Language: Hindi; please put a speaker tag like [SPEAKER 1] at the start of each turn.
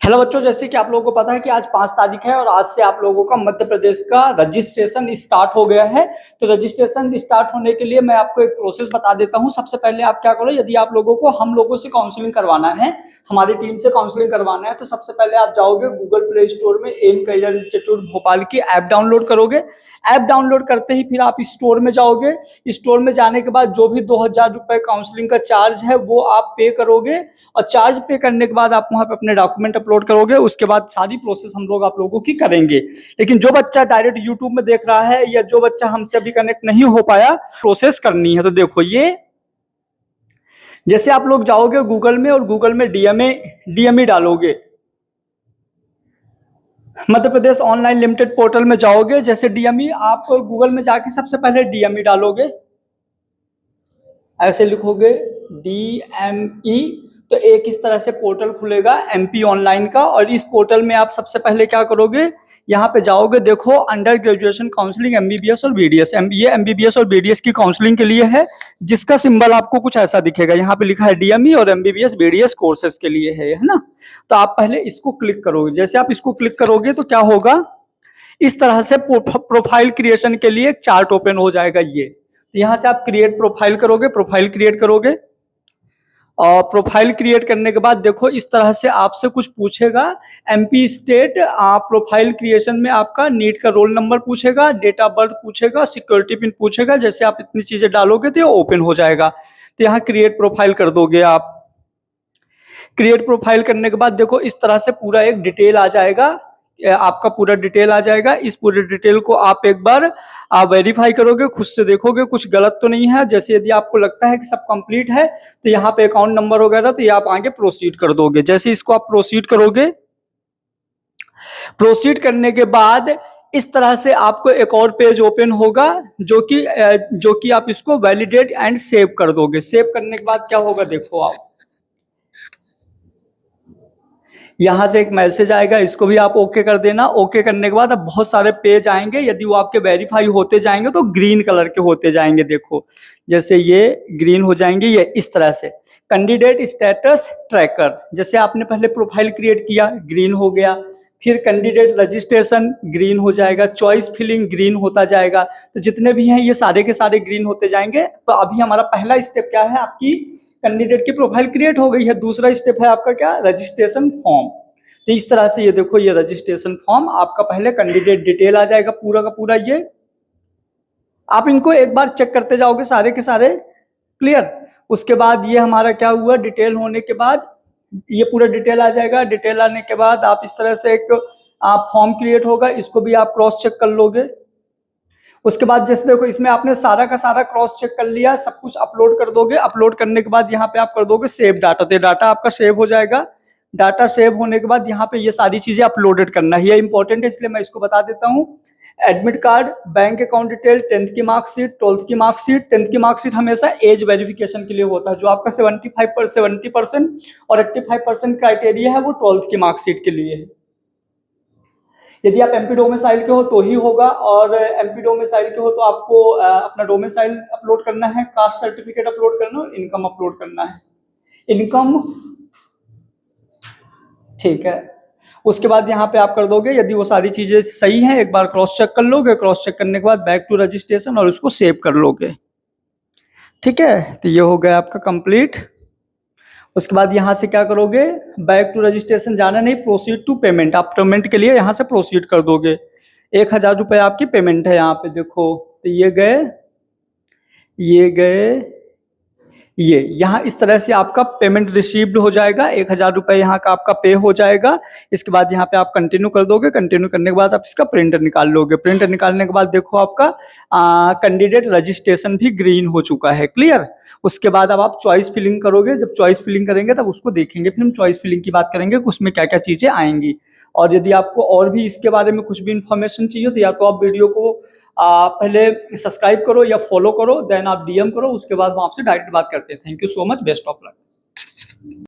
[SPEAKER 1] हेलो बच्चों, जैसे कि आप लोगों को पता है कि आज 5 तारीख है और आज से आप लोगों का मध्य प्रदेश का रजिस्ट्रेशन स्टार्ट हो गया है। तो रजिस्ट्रेशन स्टार्ट होने के लिए मैं आपको एक प्रोसेस बता देता हूं। सबसे पहले आप क्या करो, यदि आप लोगों को हम लोगों से काउंसलिंग करवाना है, हमारी टीम से काउंसलिंग करवाना है, तो सबसे पहले आप जाओगे गूगल प्ले स्टोर में एम करियर इंस्टीट्यूट भोपाल की ऐप डाउनलोड करोगे। ऐप डाउनलोड करते ही फिर आप स्टोर में जाओगे। स्टोर में जाने के बाद जो भी 2000 रुपए काउंसलिंग का चार्ज है वो आप पे करोगे और चार्ज पे करने के बाद आप वहां पे अपने डॉक्यूमेंट अपलोड करोगे। उसके बाद सारी प्रोसेस हम लोग आप लोगों की करेंगे। लेकिन जो बच्चा डायरेक्ट यूट्यूब में देख रहा है या जो बच्चा हमसे अभी कनेक्ट नहीं हो पाया, प्रोसेस करनी है तो देखो, ये जैसे आप लोग जाओगे गूगल में और गूगल में डीएमई डालोगे, Madhya Pradesh online limited portal में जाओगे। जैसे डीएमई आप गूगल में जाके सबसे पहले डीएमई डालोगे, ऐसे लिखोगे डीएमई, तो एक इस तरह से पोर्टल खुलेगा एमपी ऑनलाइन का। और इस पोर्टल में आप सबसे पहले क्या करोगे, यहाँ पे जाओगे, देखो अंडर ग्रेजुएशन काउंसलिंग एमबीबीएस और बीडीएस। ये एमबीबीएस और बीडीएस की काउंसलिंग के लिए है, जिसका सिंबल आपको कुछ ऐसा दिखेगा। यहाँ पे लिखा है डीएमई और एमबीबीएस बीडीएस कोर्सेज के लिए है ना। तो आप पहले इसको क्लिक करोगे। जैसे आप इसको क्लिक करोगे तो क्या होगा, इस तरह से प्रोफाइल क्रिएशन के लिए एक चार्ट ओपन हो जाएगा। ये तो यहाँ से आप क्रिएट प्रोफाइल करोगे, प्रोफाइल क्रिएट करोगे और प्रोफाइल क्रिएट करने के बाद देखो इस तरह से आपसे कुछ पूछेगा। एमपी स्टेट प्रोफाइल क्रिएशन में आपका नीट का रोल नंबर पूछेगा, डेट ऑफ बर्थ पूछेगा, सिक्योरिटी पिन पूछेगा। जैसे आप इतनी चीजें डालोगे तो ये ओपन हो जाएगा। तो यहाँ क्रिएट प्रोफाइल कर दोगे आप। क्रिएट प्रोफाइल करने के बाद देखो इस तरह से पूरा एक डिटेल आ जाएगा, आपका पूरा डिटेल आ जाएगा। इस पूरे डिटेल को आप एक बार वेरीफाई करोगे, खुद से देखोगे कुछ गलत तो नहीं है। जैसे यदि आपको लगता है कि सब कंप्लीट है तो यहाँ पे अकाउंट नंबर वगैरह, तो ये आप आगे प्रोसीड कर दोगे। जैसे इसको आप प्रोसीड करोगे, प्रोसीड करने के बाद इस तरह से आपको एक और पेज ओपन होगा, जो कि आप इसको वैलिडेट एंड सेव कर दोगे। सेव करने के बाद क्या होगा, देखो आप यहाँ से एक मैसेज आएगा, इसको भी आप ओके कर देना। ओके करने के बाद अब बहुत सारे पेज आएंगे, यदि वो आपके वेरीफाई होते जाएंगे तो ग्रीन कलर के होते जाएंगे। देखो जैसे ये ग्रीन हो जाएंगे, ये इस तरह से कैंडिडेट स्टेटस ट्रैकर। जैसे आपने पहले प्रोफाइल क्रिएट किया, ग्रीन हो गया। फिर कैंडिडेट रजिस्ट्रेशन ग्रीन हो जाएगा, चॉइस फिलिंग ग्रीन होता जाएगा। तो जितने भी हैं ये सारे के सारे ग्रीन होते जाएंगे। तो अभी हमारा पहला स्टेप क्या है, आपकी कैंडिडेट की प्रोफाइल क्रिएट हो गई है। दूसरा स्टेप है आपका क्या, रजिस्ट्रेशन फॉर्म। तो इस तरह से ये देखो, ये रजिस्ट्रेशन फॉर्म आपका पहले कैंडिडेट डिटेल आ जाएगा पूरा का पूरा। ये आप इनको एक बार चेक करते जाओगे सारे के सारे, क्लियर। उसके बाद ये हमारा क्या हुआ, डिटेल होने के बाद ये पूरा डिटेल आ जाएगा। डिटेल आने के बाद आप इस तरह से एक फॉर्म क्रिएट होगा, इसको भी आप क्रॉस चेक कर लोगे। उसके बाद जैसे देखो इसमें आपने सारा का सारा क्रॉस चेक कर लिया, सब कुछ अपलोड कर दोगे। अपलोड करने के बाद यहाँ पे आप कर दोगे सेव डाटा, तो डाटा आपका सेव हो जाएगा। डाटा सेव होने के बाद यहाँ पे ये सारी चीजें अपलोडेड करना है, ये इंपॉर्टेंट है इसलिए मैं इसको बता देता हूँ। Admit card, bank account detail, 10th की मार्कशीट, 12th की मार्कशीट। 10th की मार्कशीट हमेशा एज वेरिफिकेशन के लिए होता है। जो आपका 70% और 85% क्राइटेरिया है वो 12th की मार्कशीट के लिए है। यदि आप एमपी डोमिसाइल के हो तो ही होगा, और एमपी डोमिसाइल के हो तो आपको अपना डोमिसाइल अपलोड करना है, कास्ट सर्टिफिकेट अपलोड करना है और इनकम अपलोड करना है। इनकम ठीक है। उसके बाद यहाँ पे आप कर दोगे, यदि वो सारी चीजें सही हैं एक बार क्रॉस चेक कर लोगे। क्रॉस चेक करने के बाद बैक टू रजिस्ट्रेशन और उसको सेव कर लोगे। ठीक है, तो ये हो गया आपका कंप्लीट। उसके बाद यहाँ से क्या करोगे, बैक टू रजिस्ट्रेशन जाना नहीं, प्रोसीड टू पेमेंट। आप पेमेंट के लिए यहाँ से प्रोसीड कर दोगे। 1000 रुपये आपकी पेमेंट है यहाँ पे, देखो तो ये गए, ये गए, ये यहाँ इस तरह से आपका पेमेंट रिसीव्ड हो जाएगा। 1000 रुपये यहाँ का आपका पे हो जाएगा। इसके बाद यहाँ पे आप कंटिन्यू कर दोगे। कंटिन्यू करने के बाद आप इसका प्रिंटर निकाल लोगे। प्रिंटर निकालने के बाद देखो आपका कैंडिडेट रजिस्ट्रेशन भी ग्रीन हो चुका है, क्लियर। उसके बाद अब आप चॉइस फिलिंग करोगे। जब चॉइस फिलिंग करेंगे तब उसको देखेंगे, फिर हम चॉइस फिलिंग की बात करेंगे कि उसमें क्या क्या चीज़ें आएंगी। और यदि आपको और भी इसके बारे में कुछ भी इंफॉर्मेशन चाहिए तो या तो आप वीडियो को पहले सब्सक्राइब करो या फॉलो करो, देन आप डीएम करो, उसके बाद हम आपसे डायरेक्ट बात करते हैं। Thank you so much, best of luck.